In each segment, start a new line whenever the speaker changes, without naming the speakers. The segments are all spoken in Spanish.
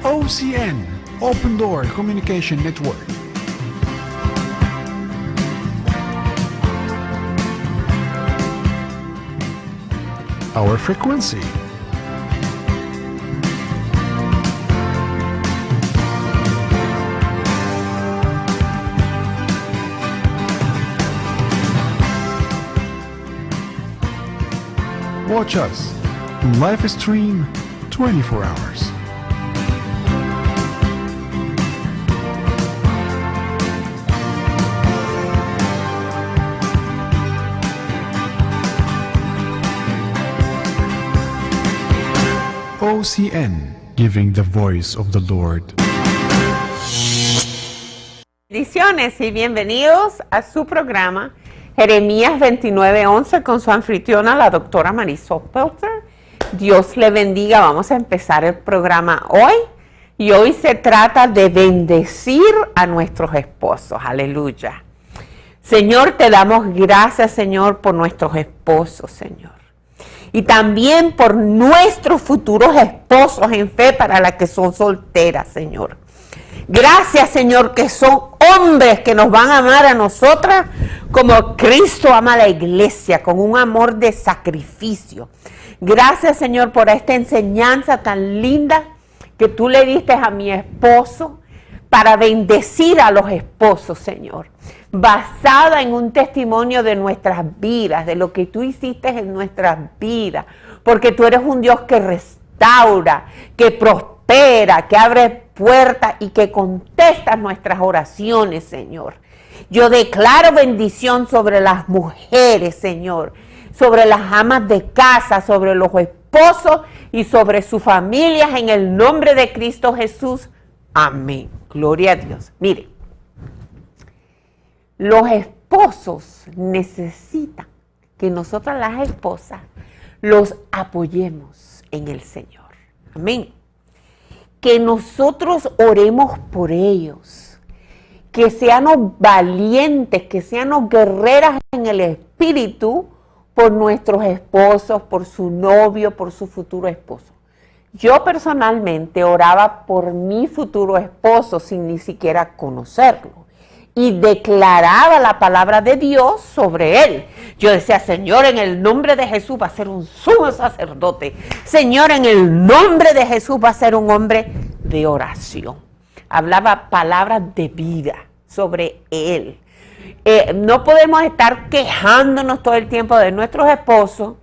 OCN, Open Door Communication Network. Our frequency. Watch us live stream 24 hours. OCN, giving the voice of the Lord.
Bendiciones y bienvenidos a su programa Jeremías 29:11 con su anfitriona, la doctora Marisol Pelter. Dios le bendiga. Vamos a empezar el programa hoy y hoy se trata de bendecir a nuestros esposos. Aleluya. Señor, te damos gracias, Señor, por nuestros esposos, Señor. Y también por nuestros futuros esposos en fe para las que son solteras, Señor. Gracias, Señor, que son hombres que nos van a amar a nosotras como Cristo ama a la iglesia, con un amor de sacrificio. Gracias, Señor, por esta enseñanza tan linda que tú le diste a mi esposo para bendecir a los esposos, Señor. Basada en un testimonio de nuestras vidas, de lo que tú hiciste en nuestras vidas. Porque tú eres un Dios que restaura, que prospera, que abre puertas y que contesta nuestras oraciones, Señor. Yo declaro bendición sobre las mujeres, Señor, sobre las amas de casa, sobre los esposos y sobre sus familias en el nombre de Cristo Jesús. Amén. Gloria a Dios. Mire, los esposos necesitan que nosotras las esposas los apoyemos en el Señor. Amén. Que nosotros oremos por ellos, que seamos valientes, que seamos guerreras en el espíritu por nuestros esposos, por su novio, por su futuro esposo. Yo personalmente oraba por mi futuro esposo sin ni siquiera conocerlo y declaraba la palabra de Dios sobre él. Yo decía, Señor, en el nombre de Jesús va a ser un sumo sacerdote. Señor, en el nombre de Jesús va a ser un hombre de oración. Hablaba palabras de vida sobre él. No podemos estar quejándonos todo el tiempo de nuestros esposos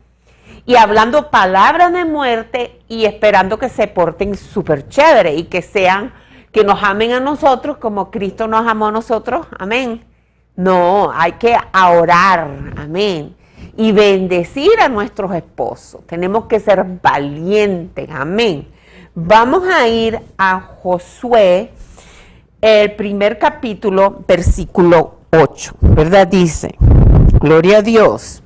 y hablando palabras de muerte y esperando que se porten súper chévere y que nos amen a nosotros como Cristo nos amó a nosotros. Amén. No, hay que orar. Amén. Y bendecir a nuestros esposos. Tenemos que ser valientes. Amén. Vamos a ir a Josué, el primer capítulo, versículo 8. ¿Verdad? Dice, gloria a Dios.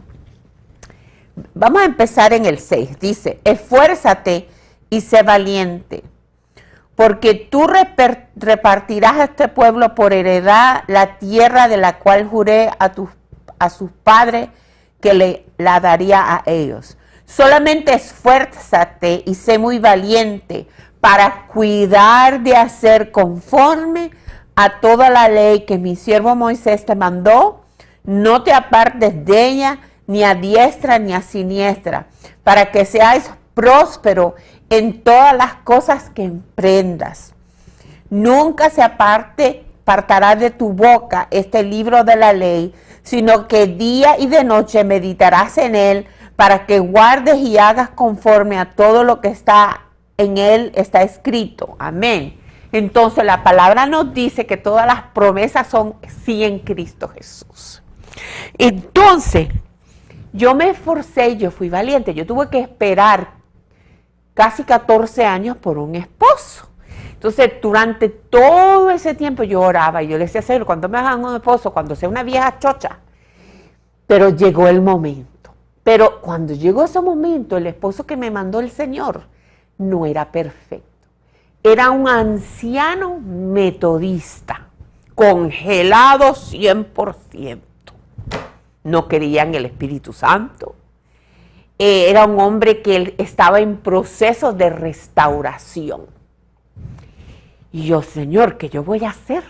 Vamos a empezar en el 6. Dice, esfuérzate y sé valiente, porque tú repartirás a este pueblo por heredad la tierra de la cual juré a sus padres que la daría a ellos. Solamente esfuérzate y sé muy valiente para cuidar de hacer conforme a toda la ley que mi siervo Moisés te mandó. No te apartes de ella, ni a diestra ni a siniestra, para que seáis próspero en todas las cosas que emprendas. Nunca se apartará de tu boca este libro de la ley, sino que día y de noche meditarás en él, para que guardes y hagas conforme a todo lo que está en él está escrito. Amén. Entonces la palabra nos dice que todas las promesas son sí en Cristo Jesús. Entonces, yo me esforcé, yo fui valiente, yo tuve que esperar casi 14 años por un esposo. Entonces, durante todo ese tiempo yo oraba y yo le decía, Señor, ¿cuándo me hagan un esposo? Cuando sea una vieja chocha. Pero llegó el momento. Pero cuando llegó ese momento, el esposo que me mandó el Señor no era perfecto. Era un anciano metodista, congelado 100%. No creía en el Espíritu Santo. era un hombre que él estaba en proceso de restauración. Y yo, Señor, ¿qué yo voy a hacer?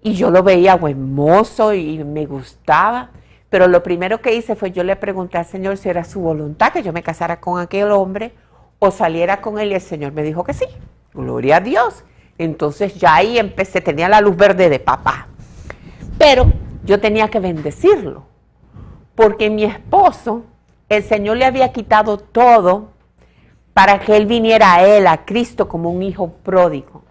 Y yo lo veía buen mozo y me gustaba. Pero lo primero que hice fue, yo le pregunté al Señor si era su voluntad que yo me casara con aquel hombre o saliera con él, y el Señor me dijo que sí. Gloria a Dios. Entonces ya ahí empecé, tenía la luz verde de papá. Pero yo tenía que bendecirlo, porque mi esposo, el Señor le había quitado todo para que él viniera a él, a Cristo, como un hijo pródigo.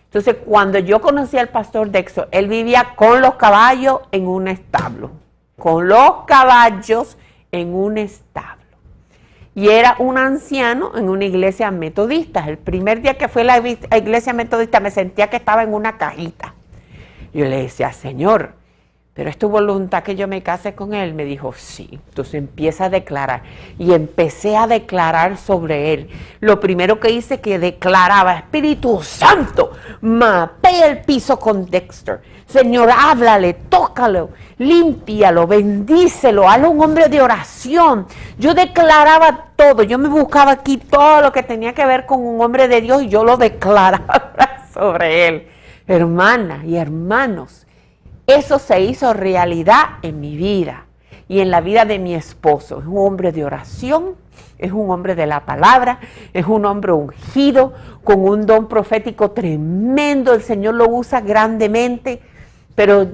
Entonces, cuando yo conocí al pastor Dexter, él vivía con los caballos en un establo. Con los caballos en un establo. Y era un anciano en una iglesia metodista. El primer día que fui a la iglesia metodista me sentía que estaba en una cajita. Yo le decía, Señor, ¿pero es tu voluntad que yo me case con él? Me dijo, sí. Entonces empieza a declarar. Y empecé a declarar sobre él. Lo primero que hice que declaraba, Espíritu Santo, mapea el piso con Dexter. Señor, háblale, tócalo, límpialo, bendícelo, hazlo un hombre de oración. Yo declaraba todo, yo me buscaba aquí todo lo que tenía que ver con un hombre de Dios y yo lo declaraba sobre él. Hermanas y hermanos, eso se hizo realidad en mi vida y en la vida de mi esposo. Es un hombre de oración, es un hombre de la palabra, es un hombre ungido, con un don profético tremendo. El Señor lo usa grandemente, pero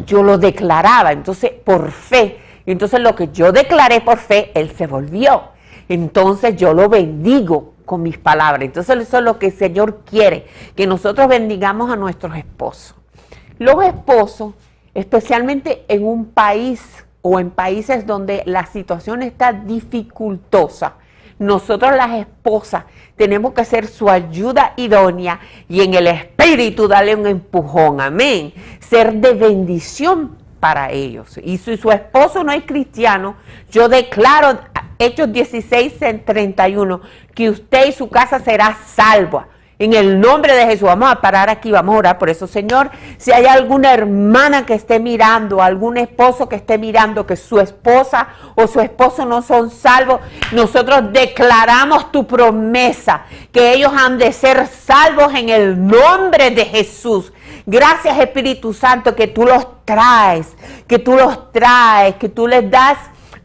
yo lo declaraba, entonces por fe. Entonces lo que yo declaré por fe, Él se volvió. Entonces yo lo bendigo con mis palabras. Entonces eso es lo que el Señor quiere, que nosotros bendigamos a nuestros esposos. Los esposos, especialmente en un país o en países donde la situación está dificultosa, nosotros las esposas tenemos que ser su ayuda idónea y en el espíritu darle un empujón, amén. Ser de bendición para ellos. Y si su esposo no es cristiano, yo declaro, Hechos 16:31, que usted y su casa será salva. En el nombre de Jesús, vamos a parar aquí, vamos a orar por eso. Señor, si hay alguna hermana que esté mirando, algún esposo que esté mirando que su esposa o su esposo no son salvos, nosotros declaramos tu promesa, que ellos han de ser salvos en el nombre de Jesús. Gracias, Espíritu Santo, que tú los traes, que tú les das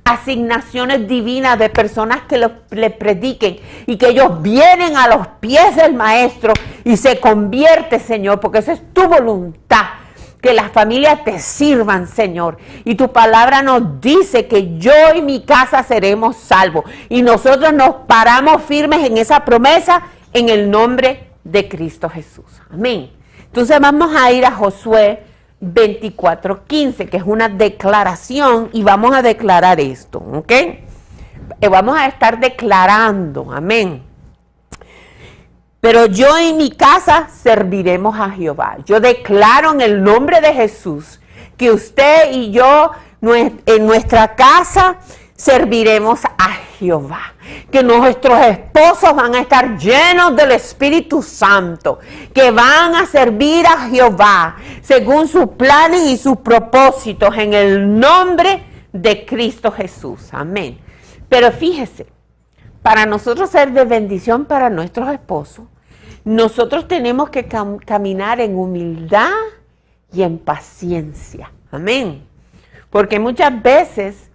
asignaciones divinas de personas que le prediquen y que ellos vienen a los pies del Maestro y se convierte, Señor, porque esa es tu voluntad, que las familias te sirvan, Señor. Y tu palabra nos dice que yo y mi casa seremos salvos. Y nosotros nos paramos firmes en esa promesa en el nombre de Cristo Jesús. Amén. Entonces vamos a ir a Josué 24:15, que es una declaración, y vamos a declarar esto, ¿ok? Vamos a estar declarando, amén. Pero yo en mi casa serviremos a Jehová. Yo declaro en el nombre de Jesús que usted y yo en nuestra casa serviremos a Jehová, que nuestros esposos van a estar llenos del Espíritu Santo, que van a servir a Jehová según sus planes y sus propósitos en el nombre de Cristo Jesús. Amén. Pero fíjese, para nosotros ser de bendición para nuestros esposos, nosotros tenemos que caminar en humildad y en paciencia. Amén. Porque muchas veces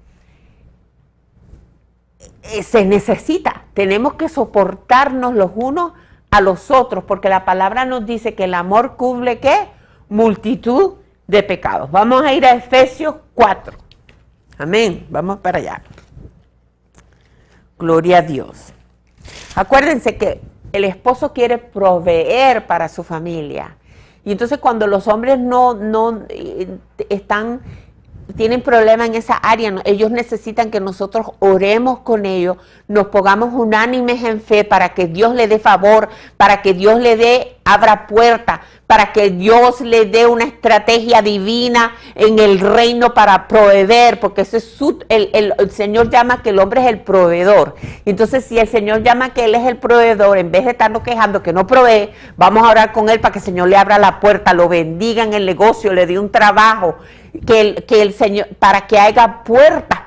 se necesita, tenemos que soportarnos los unos a los otros, porque la palabra nos dice que el amor cubre, ¿qué? Multitud de pecados. Vamos a ir a Efesios 4. Amén. Vamos para allá. Gloria a Dios. Acuérdense que el esposo quiere proveer para su familia. Y entonces cuando los hombres tienen problemas en esa área, ellos necesitan que nosotros oremos con ellos, nos pongamos unánimes en fe para que Dios le dé favor, para que Dios abra puertas, para que Dios le dé una estrategia divina en el reino para proveer, porque ese es el Señor llama que el hombre es el proveedor. Entonces, si el Señor llama que Él es el proveedor, en vez de estarnos quejando que no provee, vamos a orar con Él para que el Señor le abra la puerta, lo bendiga en el negocio, le dé un trabajo, que el Señor, para que haya puertas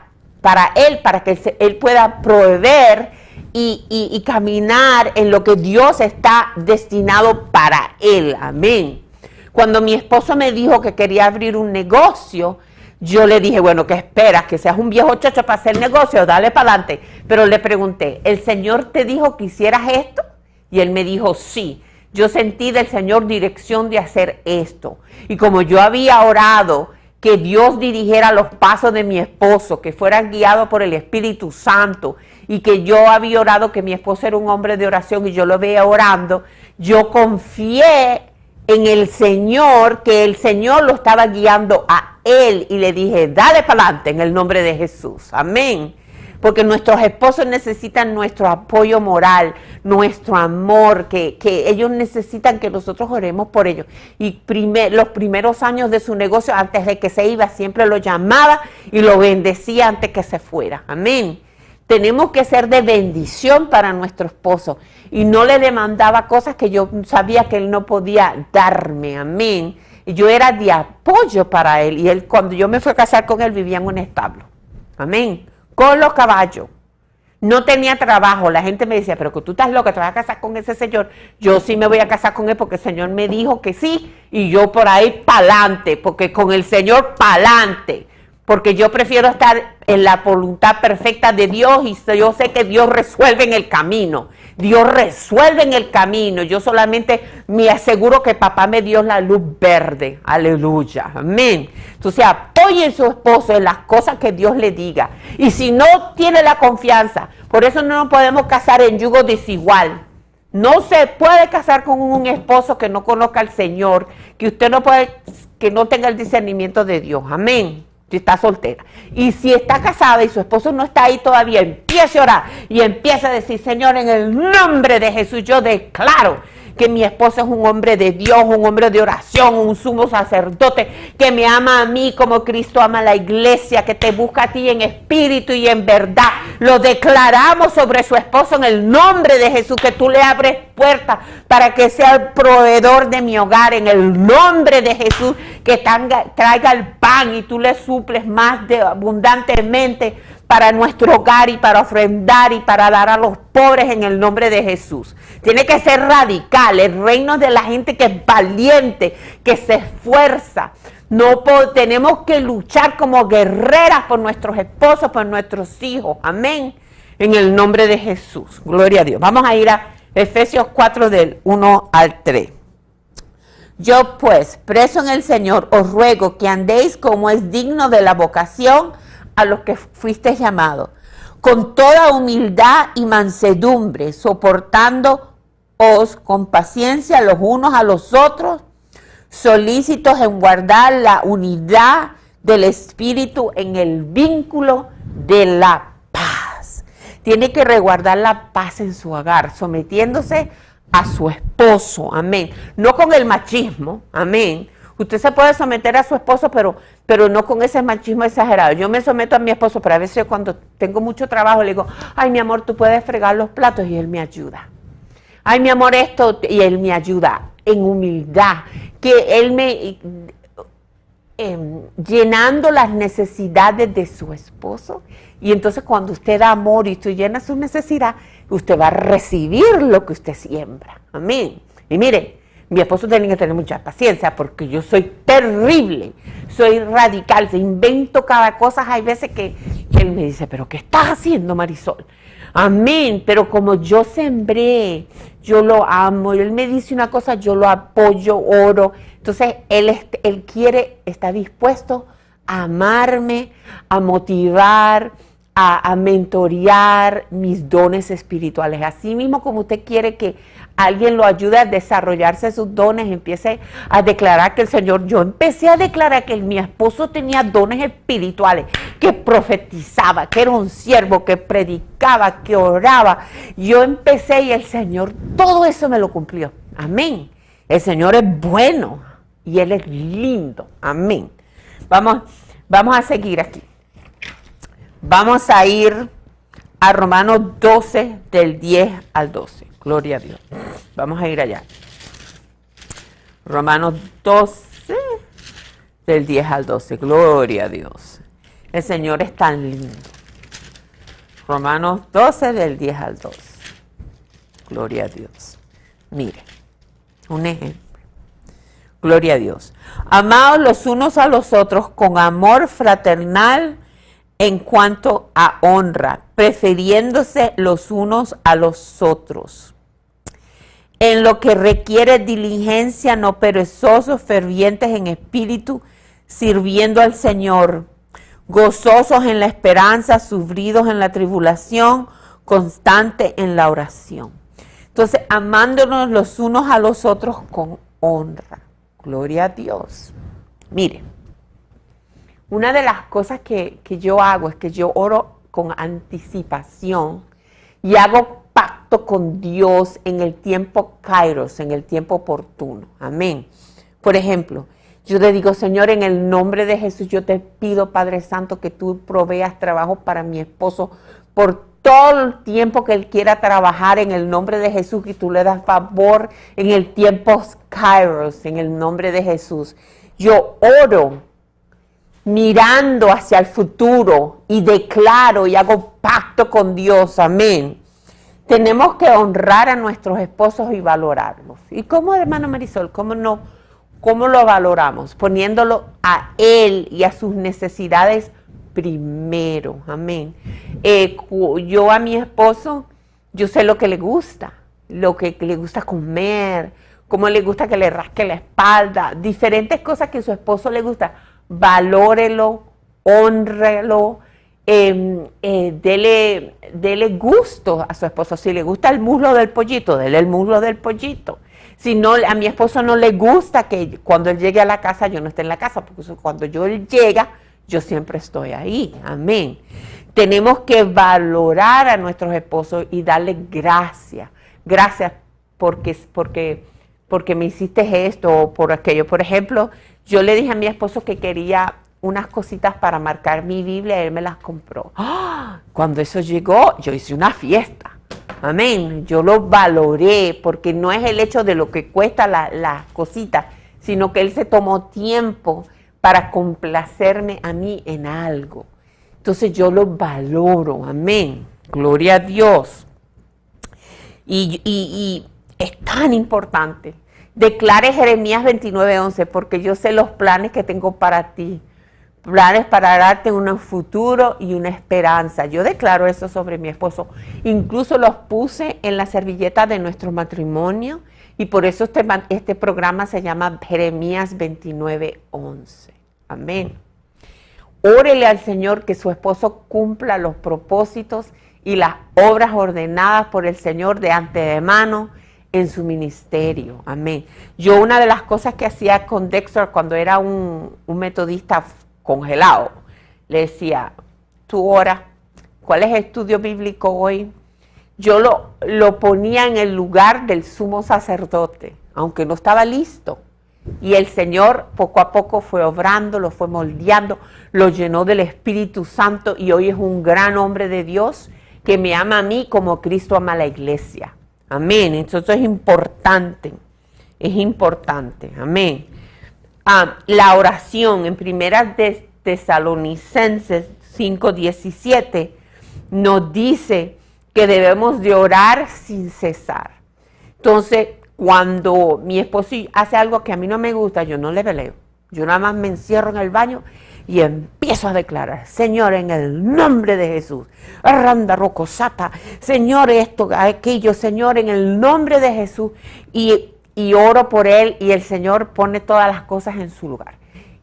para él, para que él pueda proveer y caminar en lo que Dios está destinado para él. Amén. Cuando mi esposo me dijo que quería abrir un negocio, yo le dije, bueno, ¿qué esperas? ¿Que seas un viejo chocho para hacer negocio? Dale para adelante. Pero le pregunté, ¿el Señor te dijo que hicieras esto? Y él me dijo, sí. Yo sentí del Señor dirección de hacer esto. Y como yo había orado que Dios dirigiera los pasos de mi esposo, que fuera guiado por el Espíritu Santo, y que yo había orado que mi esposo era un hombre de oración y yo lo veía orando, yo confié en el Señor, que el Señor lo estaba guiando a él, y le dije, dale para adelante en el nombre de Jesús. Amén. Porque nuestros esposos necesitan nuestro apoyo moral, nuestro amor, que ellos necesitan que nosotros oremos por ellos. Y los primeros años de su negocio, antes de que se iba, siempre lo llamaba y lo bendecía antes que se fuera. Amén. Tenemos que ser de bendición para nuestro esposo. Y no le demandaba cosas que yo sabía que él no podía darme. Amén. Y yo era de apoyo para él. Y él, cuando yo me fui a casar con él, vivía en un establo. Amén. Con los caballos. No tenía trabajo. La gente me decía, pero que tú estás loca, te vas a casar con ese señor. Yo sí me voy a casar con él porque el Señor me dijo que sí. Y yo por ahí pa'lante, porque con el Señor pa'lante. Porque yo prefiero estar en la voluntad perfecta de Dios y yo sé que Dios resuelve en el camino. Dios resuelve en el camino. Yo solamente me aseguro que papá me dio la luz verde. Aleluya. Amén. Entonces apoye a su esposo en las cosas que Dios le diga. Y si no tiene la confianza, por eso no nos podemos casar en yugo desigual. No se puede casar con un esposo que no conozca al Señor, que usted no puede, que no tenga el discernimiento de Dios. Amén. Si está soltera. Y si está casada y su esposo no está ahí todavía, empiece a orar y empiece a decir, Señor, en el nombre de Jesús, yo declaro que mi esposo es un hombre de Dios, un hombre de oración, un sumo sacerdote, que me ama a mí como Cristo ama a la iglesia, que te busca a ti en espíritu y en verdad. Lo declaramos sobre su esposo en el nombre de Jesús, que tú le abres puertas para que sea el proveedor de mi hogar, en el nombre de Jesús, que traiga el pan y tú le suples más de abundantemente para nuestro hogar y para ofrendar y para dar a los pobres en el nombre de Jesús. Tiene que ser radical. El reino de la gente que es valiente, que se esfuerza. Tenemos que luchar como guerreras por nuestros esposos, por nuestros hijos. Amén. En el nombre de Jesús. Gloria a Dios. Vamos a ir a Efesios 4 del 1 al 3. Yo pues, preso en el Señor, os ruego que andéis como es digno de la vocación a los que fuisteis llamados, con toda humildad y mansedumbre, soportándoos con paciencia los unos a los otros, solícitos en guardar la unidad del Espíritu en el vínculo de la paz. Tiene que resguardar la paz en su hogar, sometiéndose a su esposo, amén. No con el machismo, amén. Usted se puede someter a su esposo, pero no con ese machismo exagerado. Yo me someto a mi esposo, pero a veces cuando tengo mucho trabajo le digo, ay, mi amor, tú puedes fregar los platos y él me ayuda. Ay, mi amor, esto, y él me ayuda en humildad. Que él me, llenando las necesidades de su esposo. Y entonces cuando usted da amor y usted llena su necesidad, usted va a recibir lo que usted siembra. Amén. Y mire, mi esposo tiene que tener mucha paciencia porque yo soy terrible, soy radical, se invento cada cosa. Hay veces que él me dice, pero ¿qué estás haciendo, Marisol? Amén, pero como yo sembré, yo lo amo, y él me dice una cosa, yo lo apoyo, oro. Entonces él está dispuesto a amarme, a motivar, a mentorear mis dones espirituales. Así mismo como usted quiere que alguien lo ayude a desarrollarse sus dones, empiece a declarar que el Señor, yo empecé a declarar que mi esposo tenía dones espirituales, que profetizaba, que era un siervo, que predicaba, que oraba. Yo empecé y el Señor todo eso me lo cumplió. Amén. El Señor es bueno y Él es lindo. Amén. Vamos a seguir aquí. Vamos a ir a Romanos 12, del 10 al 12. Gloria a Dios. Vamos a ir allá. Romanos 12, del 10 al 12. Gloria a Dios. El Señor es tan lindo. Romanos 12 del 10 al 12. Gloria a Dios. Mire, un ejemplo. Gloria a Dios. Amaos los unos a los otros con amor fraternal en cuanto a honra, prefiriéndose los unos a los otros. En lo que requiere diligencia, no perezosos, fervientes en espíritu, sirviendo al Señor, gozosos en la esperanza, sufridos en la tribulación, constante en la oración. Entonces, amándonos los unos a los otros con honra. Gloria a Dios. Mire, una de las cosas que yo hago es que yo oro con anticipación y hago pacto con Dios en el tiempo kairos, en el tiempo oportuno. Amén. Por ejemplo, yo le digo, Señor, en el nombre de Jesús, yo te pido, Padre Santo, que tú proveas trabajo para mi esposo por todo el tiempo que él quiera trabajar en el nombre de Jesús, y tú le das favor en el tiempo kairos, en el nombre de Jesús. Yo oro mirando hacia el futuro y declaro y hago pacto con Dios. Amén. Tenemos que honrar a nuestros esposos y valorarlos. ¿Y cómo, hermana Marisol? ¿Cómo no? ¿Cómo lo valoramos? Poniéndolo a él y a sus necesidades primero. Amén. Yo a mi esposo, yo sé lo que le gusta comer, cómo le gusta que le rasque la espalda, diferentes cosas que a su esposo le gusta. Valórelo, hónrelo, dele gusto a su esposo. Si le gusta el muslo del pollito, dele el muslo del pollito. Si no, a mi esposo no le gusta que cuando él llegue a la casa yo no esté en la casa, porque cuando él llega, yo siempre estoy ahí. Amén. Tenemos que valorar a nuestros esposos y darle gracias. Gracias porque me hiciste esto o por aquello. Por ejemplo, yo le dije a mi esposo que quería unas cositas para marcar mi Biblia y él me las compró. ¡Ah! Cuando eso llegó, yo hice una fiesta. Amén. Yo lo valoré porque no es el hecho de lo que cuesta las cositas, sino que él se tomó tiempo para complacerme a mí en algo. Entonces yo lo valoro. Amén. Gloria a Dios. Y es tan importante. Declare Jeremías 29:11, porque yo sé los planes que tengo para ti. Planes para darte un futuro y una esperanza. Yo declaro eso sobre mi esposo. Incluso los puse en la servilleta de nuestro matrimonio y por eso este programa se llama Jeremías 29:11. Amén. Órele al Señor que su esposo cumpla los propósitos y las obras ordenadas por el Señor de antemano en su ministerio. Amén. Yo una de las cosas que hacía con Dexter cuando era un metodista congelado, le decía, tú ora, ¿cuál es el estudio bíblico hoy? Yo lo ponía en el lugar del sumo sacerdote, aunque no estaba listo. Y el Señor poco a poco fue obrando, lo fue moldeando, lo llenó del Espíritu Santo y hoy es un gran hombre de Dios que me ama a mí como Cristo ama a la iglesia. Amén. Entonces es importante. Amén. La oración en Primera de Tesalonicenses 5:17 nos dice que debemos de orar sin cesar. Entonces, cuando mi esposo hace algo que a mí no me gusta, yo no le peleo. Yo nada más me encierro en el baño y empiezo a declarar, Señor, en el nombre de Jesús, Randa Rocosata, Señor, esto, aquello, Señor, en el nombre de Jesús, y oro por él, y el Señor pone todas las cosas en su lugar.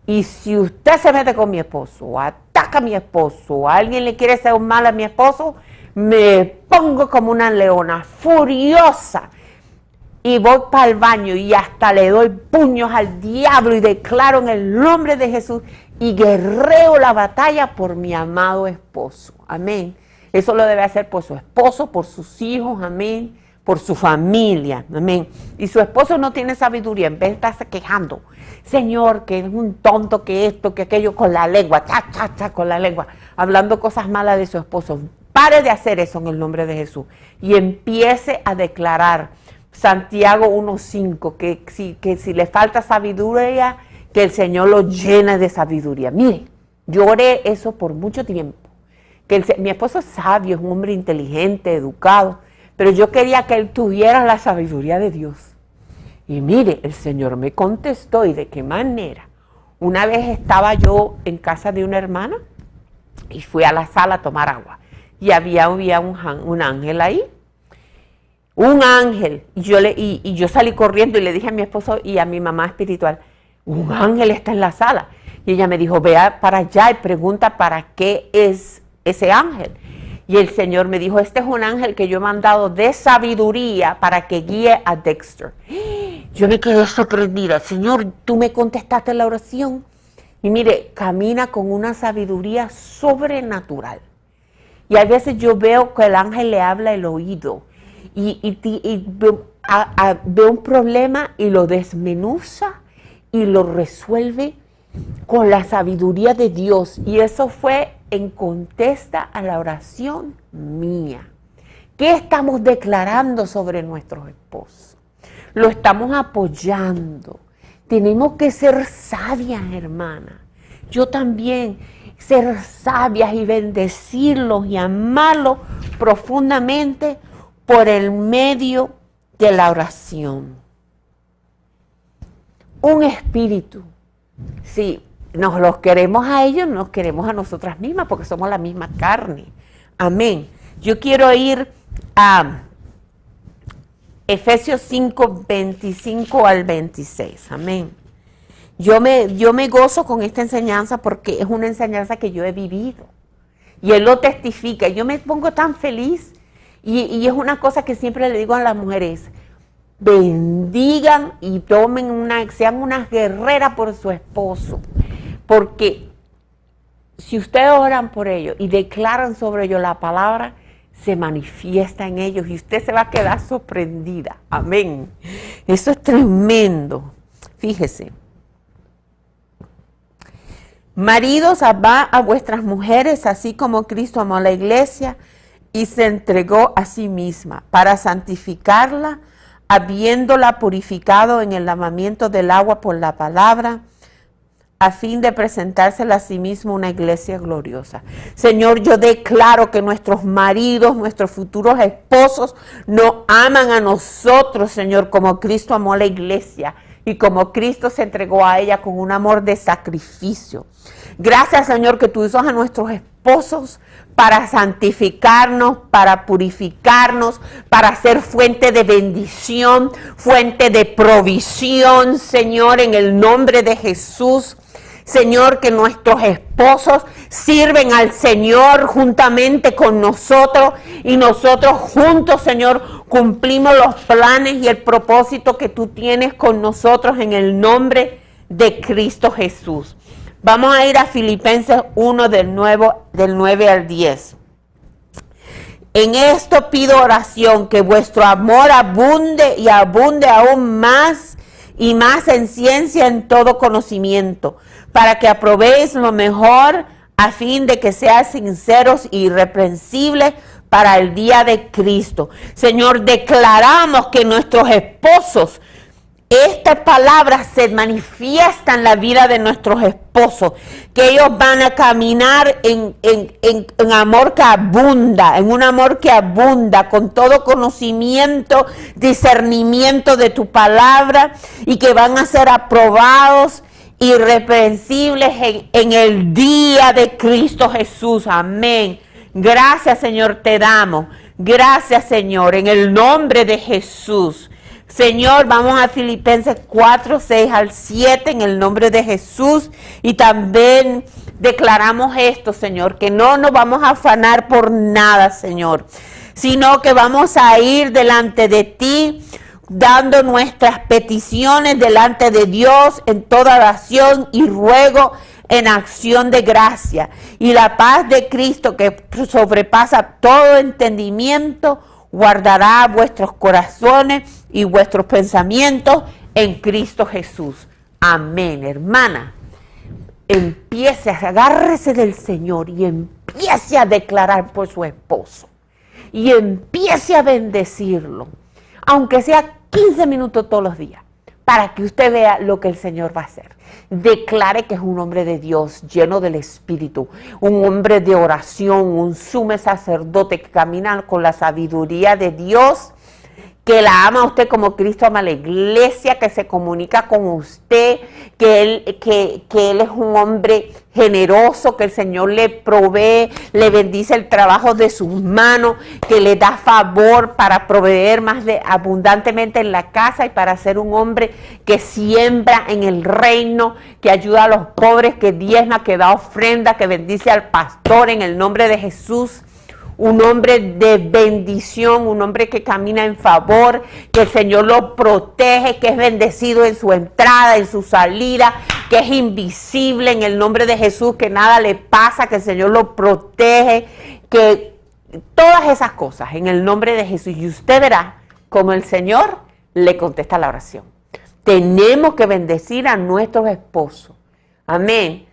Y si usted se mete con mi esposo, o ataca a mi esposo, o alguien le quiere hacer un mal a mi esposo, me pongo como una leona furiosa, y voy para el baño y hasta le doy puños al diablo y declaro en el nombre de Jesús y guerreo la batalla por mi amado esposo. Amén. Eso lo debe hacer por su esposo, por sus hijos, amén, por su familia, amén. Y su esposo no tiene sabiduría, en vez de estarse quejando, Señor, que es un tonto, que esto, que aquello, con la lengua, con la lengua, hablando cosas malas de su esposo. Pare de hacer eso en el nombre de Jesús y empiece a declarar Santiago 1:5, que si le falta sabiduría, que el Señor lo llene de sabiduría. Mire, yo oré eso por mucho tiempo, que mi esposo es sabio, es un hombre inteligente, educado, pero yo quería que él tuviera la sabiduría de Dios. Y mire, el Señor me contestó, ¿y de qué manera? Una vez estaba yo en casa de una hermana y fui a la sala a tomar agua. Y había un ángel ahí. Un ángel. Y yo salí corriendo y le dije a mi esposo y a mi mamá espiritual, un ángel está en la sala. Y ella me dijo, vea para allá y pregunta para qué es ese ángel. Y el Señor me dijo, este es un ángel que yo he mandado de sabiduría para que guíe a Dexter. Yo me quedé sorprendida. Señor, tú me contestaste la oración. Y mire, camina con una sabiduría sobrenatural. Y a veces yo veo que el ángel le habla el oído. Y veo un problema y lo desmenuza y lo resuelve con la sabiduría de Dios. Y eso fue en contesta a la oración mía. ¿Qué estamos declarando sobre nuestros esposos? Lo estamos apoyando. Tenemos que ser sabias, hermanas. Yo también, ser sabias y bendecirlos y amarlos profundamente por el medio de la oración. Un espíritu. Sí, nos los queremos a ellos, nos queremos a nosotras mismas porque somos la misma carne. Amén. Yo quiero ir a Efesios 5, 25 al 26. Amén. Yo me gozo con esta enseñanza porque es una enseñanza que yo he vivido. Y Él lo testifica. Yo me pongo tan feliz. Y es una cosa que siempre le digo a las mujeres. Bendigan y sean unas guerreras por su esposo. Porque si ustedes oran por ellos y declaran sobre ellos la palabra, se manifiesta en ellos y usted se va a quedar sorprendida. Amén. Eso es tremendo. Fíjese. Maridos, amad a vuestras mujeres, así como Cristo amó a la iglesia y se entregó a sí misma para santificarla, habiéndola purificado en el lavamiento del agua por la palabra, a fin de presentársela a sí mismo una iglesia gloriosa. Señor, yo declaro que nuestros maridos, nuestros futuros esposos, nos aman a nosotros, Señor, como Cristo amó a la iglesia y como Cristo se entregó a ella con un amor de sacrificio. Gracias, Señor, que tú usas a nuestros esposos para santificarnos, para purificarnos, para ser fuente de bendición, fuente de provisión, Señor, en el nombre de Jesús. Señor, que nuestros esposos sirven al Señor juntamente con nosotros y nosotros juntos, Señor, cumplimos los planes y el propósito que tú tienes con nosotros en el nombre de Cristo Jesús. Vamos a ir a Filipenses 1 del 9 al 10. En esto pido oración, que vuestro amor abunde y abunde aún más y más en ciencia, en todo conocimiento, para que aprobéis lo mejor a fin de que seáis sinceros e irreprensibles para el día de Cristo. Señor, declaramos que nuestros esposos, estas palabras se manifiestan en la vida de nuestros esposos, que ellos van a caminar en amor que abunda, en un amor que abunda, con todo conocimiento, discernimiento de tu palabra, y que van a ser aprobados, irreprensibles en el día de Cristo Jesús. Amén. Gracias, Señor, te damos. Gracias, Señor, en el nombre de Jesús. Señor, vamos a Filipenses 4, 6 al 7 en el nombre de Jesús, y también declaramos esto, Señor, que no nos vamos a afanar por nada, Señor, sino que vamos a ir delante de ti, dando nuestras peticiones delante de Dios en toda oración y ruego, en acción de gracia. Y la paz de Cristo, que sobrepasa todo entendimiento, guardará vuestros corazones y vuestros pensamientos en Cristo Jesús. Amén, hermana. Agárrese del Señor y empiece a declarar por su esposo. Y empiece a bendecirlo, aunque sea 15 minutos todos los días, para que usted vea lo que el Señor va a hacer. Declare que es un hombre de Dios, lleno del Espíritu, un hombre de oración, un sumo sacerdote que camina con la sabiduría de Dios, que la ama a usted como Cristo ama a la iglesia, que se comunica con usted, que él es un hombre generoso, que el Señor le provee, le bendice el trabajo de sus manos, que le da favor para proveer más abundantemente en la casa y para ser un hombre que siembra en el reino, que ayuda a los pobres, que diezma, que da ofrenda, que bendice al pastor en el nombre de Jesús. Un hombre de bendición, un hombre que camina en favor, que el Señor lo protege, que es bendecido en su entrada, en su salida, que es invisible en el nombre de Jesús, que nada le pasa, que el Señor lo protege, que todas esas cosas en el nombre de Jesús. Y usted verá cómo el Señor le contesta la oración. Tenemos que bendecir a nuestros esposos. Amén.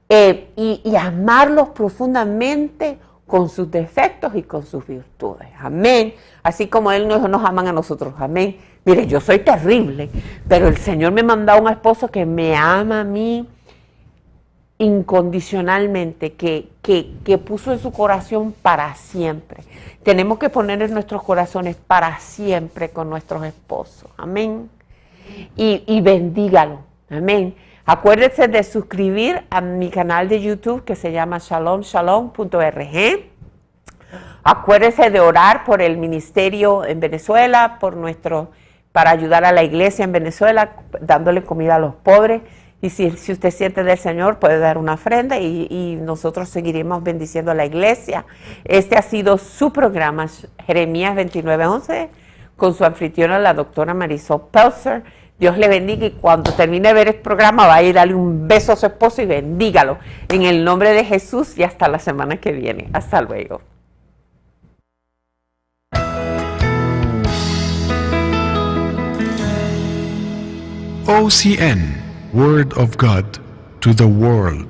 Y amarlos profundamente con sus defectos y con sus virtudes. Amén. Así como Él nos aman a nosotros. Amén. Mire, yo soy terrible, pero el Señor me mandó a un esposo que me ama a mí incondicionalmente, que puso en su corazón para siempre. Tenemos que poner en nuestros corazones para siempre con nuestros esposos. Amén. Y bendígalo. Amén. Acuérdense de suscribir a mi canal de YouTube que se llama shalomshalom.org. Acuérdense de orar por el ministerio en Venezuela, para ayudar a la iglesia en Venezuela, dándole comida a los pobres. Y si usted siente del Señor, puede dar una ofrenda y nosotros seguiremos bendiciendo a la iglesia. Este ha sido su programa, Jeremías 29:11, con su anfitriona, la doctora Marisol Pelzer. Dios le bendiga y cuando termine de ver el programa va a ir a darle un beso a su esposo y bendígalo. En el nombre de Jesús y hasta la semana que viene. Hasta luego.
OCN, Word of God to the World.